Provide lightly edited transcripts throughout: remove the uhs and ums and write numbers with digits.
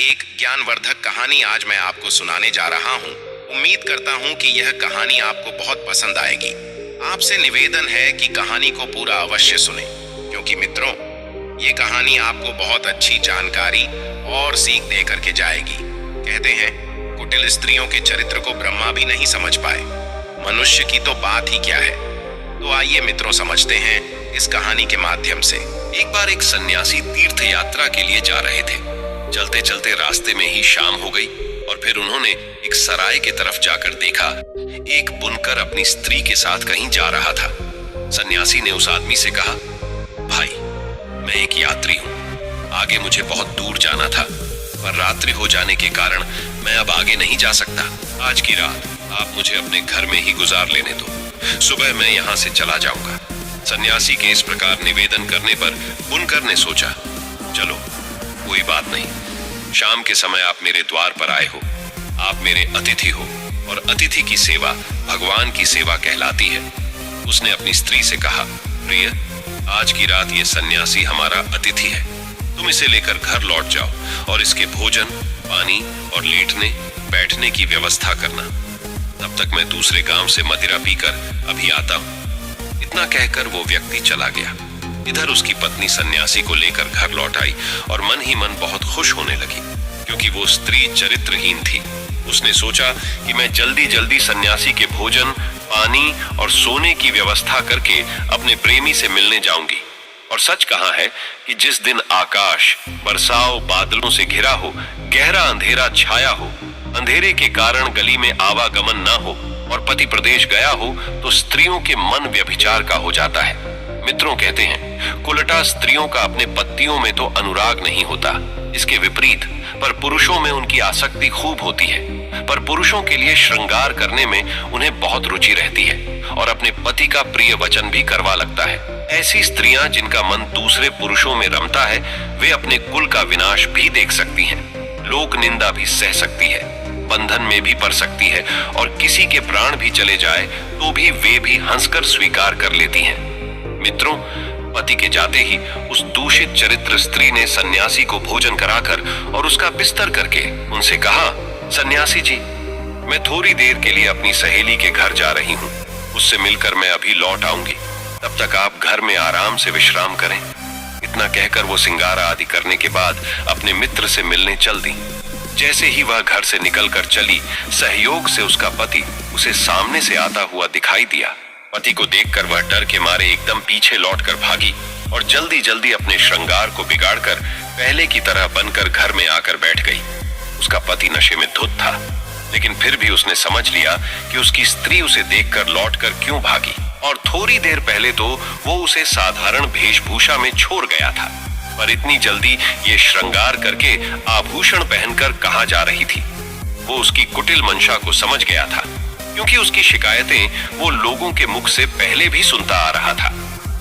एक ज्ञानवर्धक कहानी आज मैं आपको सुनाने जा रहा हूँ। उम्मीद करता हूँ कि यह कहानी आपको बहुत पसंद आएगी। आपसे निवेदन है कि कहानी को पूरा अवश्य सुने, क्योंकि मित्रों, ये कहानी आपको बहुत अच्छी जानकारी और सीख दे करके जाएगी। कहते हैं, कुटिल स्त्रियों के चरित्र को ब्रह्मा भी नहीं समझ पाए, मनुष्य की तो बात ही क्या है। तो आइए मित्रों, समझते हैं इस कहानी के माध्यम से। एक बार एक सन्यासी तीर्थ यात्रा के लिए जा रहे थे। चलते चलते रास्ते में ही शाम हो गई और फिर उन्होंने एक सराय की तरफ जाकर देखा, एक बुनकर अपनी स्त्री के साथ कहीं जा रहा था। सन्यासी ने उस आदमी से कहा, भाई, मैं एक यात्री हूँ, आगे मुझे बहुत दूर जाना था, पर रात्रि हो जाने के कारण मैं अब आगे नहीं जा सकता। आज की रात आप मुझे अपने घर में ही गुजार लेने दो, सुबह मैं यहाँ से चला जाऊंगा। सन्यासी के इस प्रकार निवेदन करने पर बुनकर ने सोचा, चलो कोई बात नहीं, शाम के समय आप मेरे द्वार पर आए हो, आप मेरे अतिथि हो और अतिथि की सेवा भगवान की सेवा कहलाती है। उसने अपनी स्त्री से कहा, प्रिय, आज की रात ये सन्यासी हमारा अतिथि है, तुम इसे लेकर घर लौट जाओ और इसके भोजन, पानी और लेटने बैठने की व्यवस्था करना। तब तक मैं दूसरे गांव से मदिरा पीकर अभी आता हूँ। इतना कहकर वो व्यक्ति चला गया। इधर उसकी पत्नी सन्यासी को लेकर घर लौट आई और मन ही मन बहुत खुश होने लगी, क्योंकि वो स्त्री चरित्रहीन थी। उसने सोचा कि मैं जल्दी जल्दी सन्यासी के भोजन, पानी और सोने की व्यवस्था करके अपने प्रेमी से मिलने जाऊंगी। और सच कहा है कि जिस दिन आकाश बरसाव बादलों से घिरा हो, गहरा अंधेरा छाया हो, अंधेरे के कारण गली में आवागमन ना हो और पति प्रदेश गया हो, तो स्त्रियों के मन व्यभिचार का हो जाता है। मित्रों, कहते हैं, कुलटा स्त्रियों का अपने पतियों में तो अनुराग नहीं होता, इसके विपरीत पर पुरुषों में उनकी आसक्ति खूब होती है। पर पुरुषों के लिए श्रृंगार करने में उन्हें बहुत रुचि रहती है और अपने पति का प्रिय वचन भी करवा लगता है। ऐसी स्त्रियां जिनका मन दूसरे पुरुषों में रमता है, वे अपने कुल का विनाश भी देख सकती हैं, लोक निंदा भी सह सकती है, बंधन में भी पड़ सकती है और किसी के प्राण भी चले जाए तो भी वे भी हंसकर स्वीकार कर लेती हैं। मित्रों, पति के जाते ही उस दूषित चरित्र स्त्री ने सन्यासी को भोजन कराकर और उसका बिस्तर करके उनसे कहा, सन्यासी जी, मैं थोड़ी देर के लिए अपनी सहेली के घर जा रही हूँ, उससे मिलकर मैं अभी लौट आऊंगी, तब तक आप घर में आराम से विश्राम करें। इतना कहकर वो सिंगारा आदि करने के बाद अपने मित्र से मिलने चल दी। जैसे ही वह घर से निकलकर चली, सहयोग से उसका पति उसे सामने से आता हुआ दिखाई दिया। पति को देखकर वह डर के मारे एकदम पीछे लौटकर भागी और जल्दी जल्दी अपने श्रृंगार को बिगाड़कर पहले की तरह बनकर घर में आकर बैठ गई। उसका पति नशे में धुत था, लेकिन फिर भी उसने समझ लिया कि उसकी स्त्री उसे देखकर लौटकर क्यों भागी, और थोड़ी देर पहले तो वो उसे साधारण वेशभूषा में छोड़ गया था, पर इतनी जल्दी ये श्रृंगार करके आभूषण पहनकर कहाँ जा रही थी। वो उसकी कुटिल मंशा को समझ गया था, क्योंकि उसकी शिकायतें वो लोगों के मुख से पहले भी सुनता आ रहा था।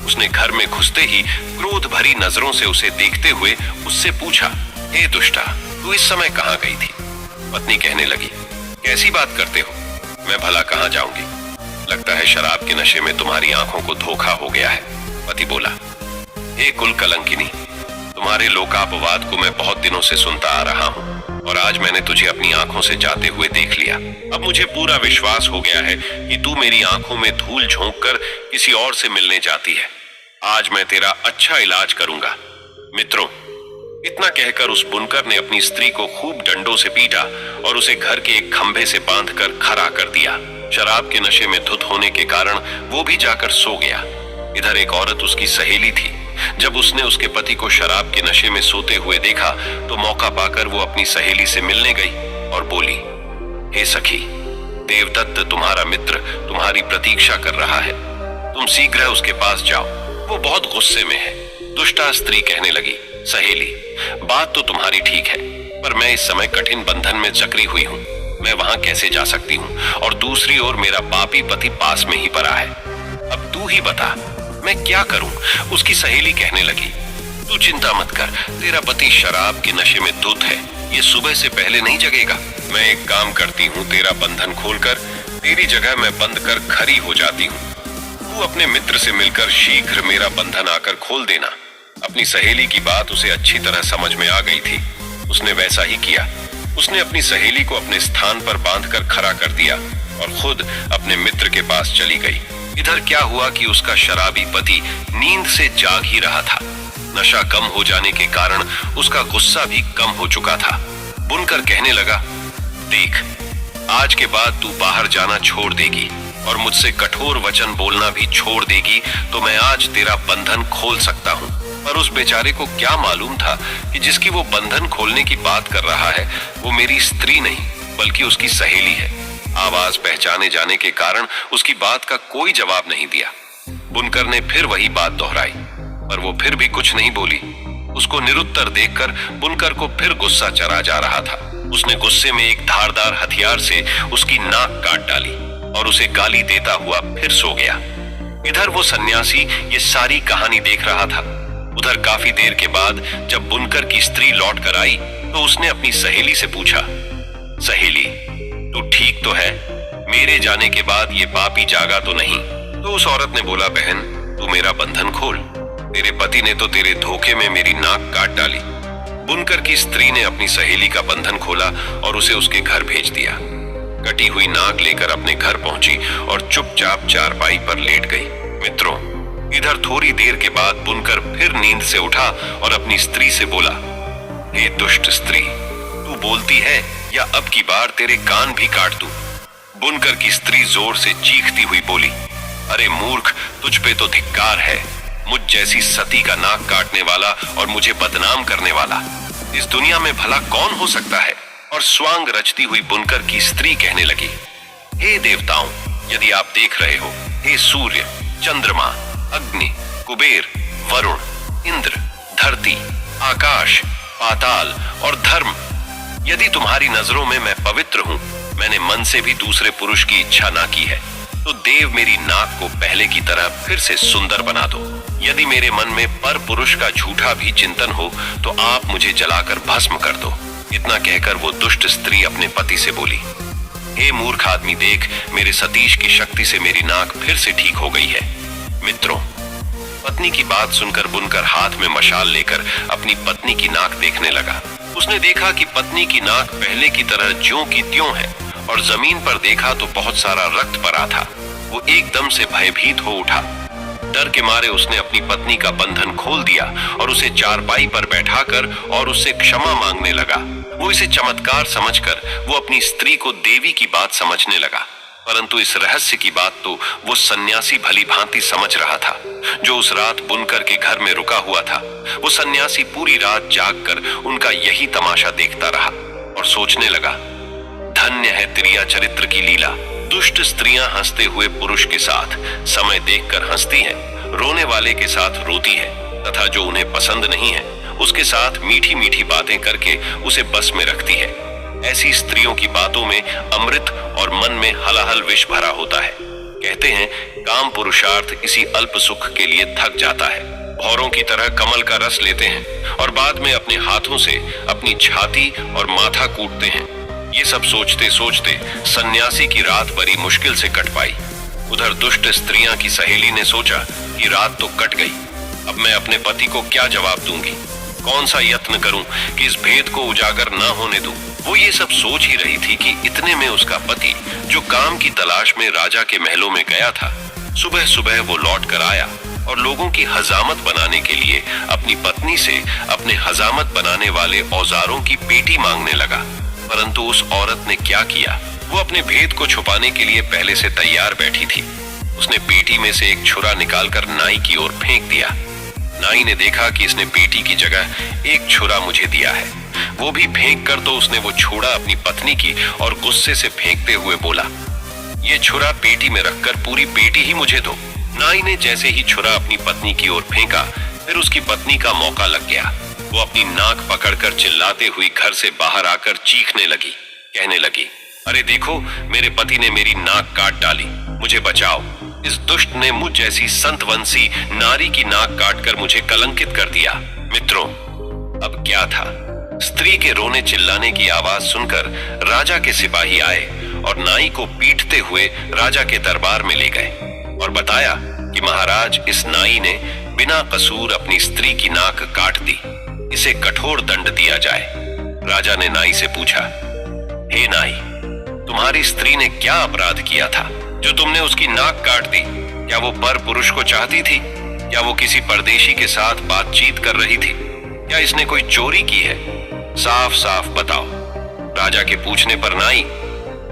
उसने घर में घुसते ही क्रोध भरी नजरों से उसे देखते हुए उससे पूछा, हे दुष्टा, तू इस समय कहाँ गई थी? पत्नी कहने लगी, कैसी बात करते हो, मैं भला कहाँ जाऊंगी, लगता है शराब के नशे में तुम्हारी आंखों को धोखा हो गया है। पति बोला, हे कुल कलंकिनी, तुम्हारे लोकापवाद को मैं बहुत दिनों से सुनता आ रहा हूँ और आज मैंने तुझे अपनी आंखों से जाते हुए देख लिया। अब मुझे पूरा विश्वास हो गया है कि तू मेरी आंखों में धूल झोंककर किसी और से मिलने जाती है। आज मैं तेरा अच्छा इलाज करूंगा। मित्रों, इतना कहकर उस बुनकर ने अपनी स्त्री को खूब डंडों से पीटा और उसे घर के एक खंभे से बांधकर खड़ा कर दिया। शराब के नशे में धुत होने के कारण वो भी जाकर सो गया। इधर एक औरत उसकी सहेली थी। जब उसने उसके पति को शराब के नशे में सोते हुए देखा तो मौका पाकर वो अपनी सहेली से मिलने गई और बोली, हे सखी, देवदत्त तुम्हारा मित्र तुम्हारी प्रतीक्षा कर रहा है, तुम शीघ्र उसके पास जाओ, वो बहुत गुस्से में है। दुष्टा स्त्री कहने लगी, सहेली, बात तो तुम्हारी ठीक है, पर मैं इस समय कठिन बंधन में जकड़ी हुई हूँ, मैं वहां कैसे जा सकती हूँ, और दूसरी ओर मेरा पापी पति पास में ही पड़ा है। अब तू ही बता, मैं क्या करूं? उसकी सहेली कहने लगी, तू चिंता मत कर, तेरा पति शराब के नशे में धुत है, ये सुबह से पहले नहीं जगेगा। मैं एक काम करती हूँ, तेरा बंधन खोलकर तेरी जगह मैं बंद कर खड़ी हो जाती हूँ, तू अपने मित्र से मिलकर शीघ्र मेरा बंधन आकर खोल देना। अपनी सहेली की बात उसे अच्छी तरह समझ में आ गई थी। उसने वैसा ही किया। उसने अपनी सहेली को अपने स्थान पर बांधकर खड़ा कर दिया और खुद अपने मित्र के पास चली गई। इधर क्या हुआ कि उसका शराबी पति नींद से जाग ही रहा था। नशा कम हो जाने के कारण उसका गुस्सा भी कम हो चुका था। बुनकर कहने लगा, देख, आज के बाद तू बाहर जाना छोड़ देगी और मुझसे कठोर वचन बोलना भी छोड़ देगी तो मैं आज तेरा बंधन खोल सकता हूँ। पर उस बेचारे को क्या मालूम था कि जिसकी वो बंधन खोलने की बात कर रहा है वो मेरी स्त्री नहीं बल्कि उसकी सहेली है। आवाज पहचाने जाने के कारण उसकी बात का कोई जवाब नहीं दिया। बुनकर ने फिर वही बात दोहराई पर वो फिर भी कुछ नहीं बोली। उसको निरुत्तर देखकर बुनकर को फिर गुस्सा चढ़ा जा रहा था। उसने गुस्से में एक धारदार हथियार से उसकी नाक काट डाली और उसे गाली देता हुआ फिर सो गया। इधर वो सन्यासी ये सारी कहानी देख रहा था। उधर काफी देर के बाद जब बुनकर की स्त्री लौट कर आई तो उसने अपनी सहेली से पूछा, सहेली, तू ठीक तो है? मेरे जाने के बाद ये पापी जागा तो नहीं? तो उस औरत ने बोला, बहन, तू मेरा बंधन खोल। तेरे पति ने तो तेरे धोखे में मेरी नाक काट डाली। बुनकर की स्त्री ने अपनी सहेली का बंधन खोला और उसे उसके घर भेज दिया। कटी हुई नाक लेकर अपने घर पहुंची और चुपचाप चारपाई पर लेट गई। मित्रों, इधर थोड़ी देर के बाद बुनकर फिर नींद से उठा और अपनी स्त्री से बोला, हे दुष्ट स्त्री, तू बोलती है या अब की बार तेरे कान भी काट दूं? बुनकर की स्त्री जोर से चीखती हुई बोली, अरे मूर्ख, तुझ पे तो धिक्कार है। मुझ जैसी सती का नाक काटने वाला और मुझे बदनाम करने वाला इस दुनिया में भला कौन हो सकता है? और स्वांग रचती हुई बुनकर की स्त्री कहने लगी, हे देवताओं, यदि आप देख रहे हो, हे सूर्य, चंद्रमा, अग्नि, कुबेर, वरुण, इंद्र, धरती, आकाश, पाताल और धर्म, यदि तुम्हारी नजरों में मैं पवित्र हूं, मैंने मन से भी दूसरे पुरुष की इच्छा ना की है, तो देव मेरी नाक को पहले की तरह फिर से सुंदर बना दो। यदि मेरे मन में पर पुरुष का झूठा भी चिंतन हो तो आप मुझे जलाकर भस्म कर दो। इतना कहकर वो दुष्ट स्त्री अपने पति से बोली, हे मूर्ख आदमी, देख, मेरे सतीश की शक्ति से मेरी नाक फिर से ठीक हो गई है। मित्रों, पत्नी की बात सुनकर बुनकर हाथ में मशाल लेकर अपनी पत्नी की नाक देखने लगा। उसने देखा कि पत्नी की नाक पहले की तरह ज्यों की त्यों है और जमीन पर देखा तो बहुत सारा रक्त पड़ा था। वो एकदम से भयभीत हो उठा। डर के मारे उसने अपनी पत्नी का बंधन खोल दिया और उसे चारपाई पर बैठाकर और उससे क्षमा मांगने लगा। वो इसे चमत्कार समझकर वो अपनी स्त्री को देवी की बात समझने लगा, परंतु इस रहस्य की बात तो वो सन्यासी भली भांति समझ रहा था जो उस रात बुनकर के घर में रुका हुआ था। वो सन्यासी पूरी रात जागकर उनका यही तमाशा देखता रहा और सोचने लगा, धन्य है त्रिया चरित्र की लीला। दुष्ट स्त्रियां हंसते हुए पुरुष के साथ समय देखकर हंसती हैं, रोने वाले के साथ रोती है तथा जो उन्हें पसंद नहीं है उसके साथ मीठी मीठी बातें करके उसे बस में रखती है। ऐसी स्त्रियों की बातों में अमृत और मन में हलाहल विष भरा होता है। कहते हैं, काम पुरुषार्थ इसी अल्प सुख के लिए थक जाता है। भौरों की तरह कमल का रस लेते हैं और बाद में अपने हाथों से अपनी छाती और माथा कूटते हैं। ये सब सोचते सोचते सन्यासी की रात बड़ी मुश्किल से कट पाई। उधर दुष्ट स्त्रियां की सहेली ने सोचा कि रात तो कट गई, अब मैं अपने पति को क्या जवाब दूंगी, कौन सा यत्न करूं कि इस भेद को उजागर ना होने दूं। वो ये सब सोच ही रही थी कि इतने में उसका पति, जो काम की तलाश में राजा के महलों में गया था, सुबह सुबह वो लौट कर आया और लोगों की हजामत बनाने के लिए अपनी पत्नी से अपने हजामत बनाने वाले औजारों की पेटी मांगने लगा। परंतु उस औरत ने क्या किया, वो अपने भेद को छुपाने के लिए पहले से तैयार बैठी थी। उसने पेटी में से एक छुरा निकालकर नाई की ओर फेंक दिया। नाई ने देखा कि इसने पेटी की जगह एक छुरा मुझे दिया है। वो भी फेंक कर तो उसने वो छुरा अपनी पत्नी की और गुस्से से फेंकते हुए बोला, ये छुरा पेटी में रखकर पूरी पेटी ही मुझे दो। नाई ने जैसे ही छुरा अपनी पत्नी की ओर फेंका, फिर उसकी पत्नी का मौका लग गया। वो अपनी नाक पकड़कर चिल्लाते हुई घर से बाहर आकर चीखने लगी, कहने लगी, अरे देखो, मेरे पति ने मेरी नाक काट डाली, मुझे बचाओ। इस दुष्ट ने मुझ जैसी संतवंशी नारी की नाक काटकर मुझे कलंकित कर दिया। मित्रों, अब क्या था? स्त्री के रोने चिल्लाने की आवाज सुनकर राजा के सिपाही आए और नाई को पीटते हुए राजा के दरबार में ले गए और बताया कि महाराज, इस नाई ने बिना कसूर अपनी स्त्री की नाक काट दी, इसे कठोर दंड दिया जाए। राजा ने नाई से पूछा, हे नाई, तुम्हारी स्त्री ने क्या अपराध किया था जो तुमने उसकी नाक काट दी? क्या वो पर पुरुष को चाहती थी? क्या वो किसी परदेशी के साथ बातचीत कर रही थी? क्या इसने कोई चोरी की है? साफ साफ बताओ। राजा के पूछने पर नाई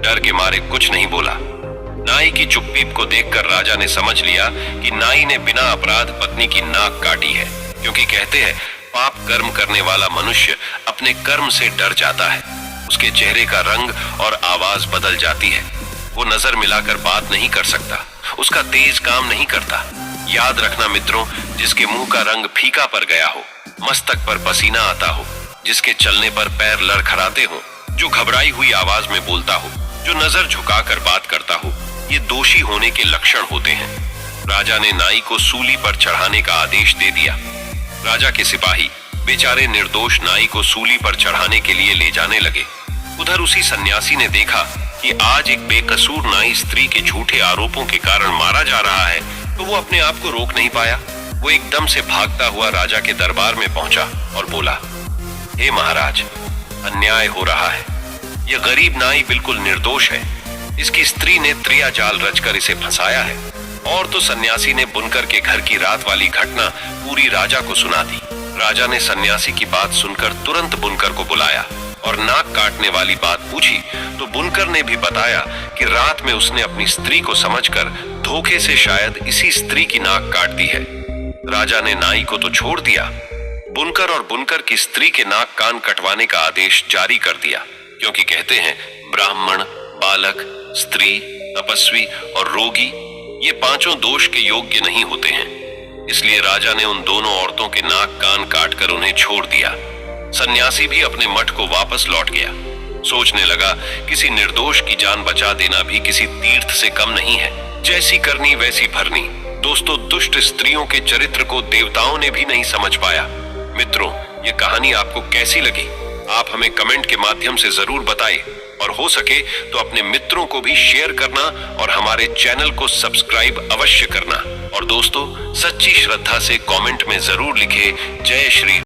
डर के मारे कुछ नहीं बोला। नाई की चुप्पी को देखकर राजा ने समझ लिया कि नाई ने बिना अपराध पत्नी की नाक काटी है, क्योंकि कहते हैं पाप कर्म करने वाला मनुष्य अपने कर्म से डर जाता है। उसके चेहरे का रंग और आवाज बदल जाती है। वो नजर मिलाकर बात नहीं कर सकता, उसका तेज काम नहीं करता। याद रखना मित्रों, जिसके मुंह का रंग फीका पड़ गया हो, मस्तक पर पसीना आता हो, जिसके चलने पर पैर लड़खड़ाते हो, जो घबराई हुई आवाज में बोलता हो, जो नजर झुकाकर बात करता हो, ये दोषी होने के लक्षण होते हैं। राजा ने नाई को सूली पर चढ़ाने का आदेश दे दिया। राजा के सिपाही बेचारे निर्दोष नाई को सूली पर चढ़ाने के लिए ले जाने लगे। उधर उसी सन्यासी ने देखा कि आज एक बेकसूर नाई स्त्री के झूठे आरोपों के कारण मारा जा रहा है, तो वो अपने आप को रोक नहीं पाया। वो एकदम से भागता हुआ राजा के दरबार में पहुंचा और बोला, हे महाराज, अन्याय हो रहा है। यह गरीब नाई बिल्कुल निर्दोष है। इसकी स्त्री ने त्रिया जाल रचकर इसे फंसाया है। और तो सन्यासी ने बुनकर के घर की रात वाली घटना पूरी राजा को सुना दी। राजा ने सन्यासी की बात सुनकर तुरंत बुनकर को बुलाया और नाक काटने वाली बात पूछी, तो बुनकर ने भी बताया कि रात में उसने अपनी स्त्री को समझकर धोखे से शायद इसी स्त्री की नाक काट दी है। राजा ने नाई को तो छोड़ दिया, बुनकर और बुनकर की स्त्री के नाक कान कटवाने का आदेश जारी कर दिया, क्योंकि कहते हैं ब्राह्मण, बालक, स्त्री, तपस्वी और रोगी ये पांचों दोष के योग्य नहीं होते हैं। इसलिए राजा ने उन दोनों औरतों के नाक कान काटकर उन्हें छोड़ दिया। सन्यासी भी अपने मठ को वापस लौट गया। सोचने लगा, किसी निर्दोष की जान बचा देना भी किसी तीर्थ से कम नहीं है। जैसी करनी वैसी भरनी। दोस्तों, दुष्ट स्त्रियों के चरित्र को देवताओं ने भी नहीं समझ पाया। मित्रों, ये कहानी आपको कैसी लगी? आप हमें कमेंट के माध्यम से जरूर बताएं और हो सके तो अपने मित्रों को भी शेयर करना और हमारे चैनल को सब्सक्राइब अवश्य करना। और दोस्तों, सच्ची श्रद्धा से कमेंट में जरूर लिखें, जय श्री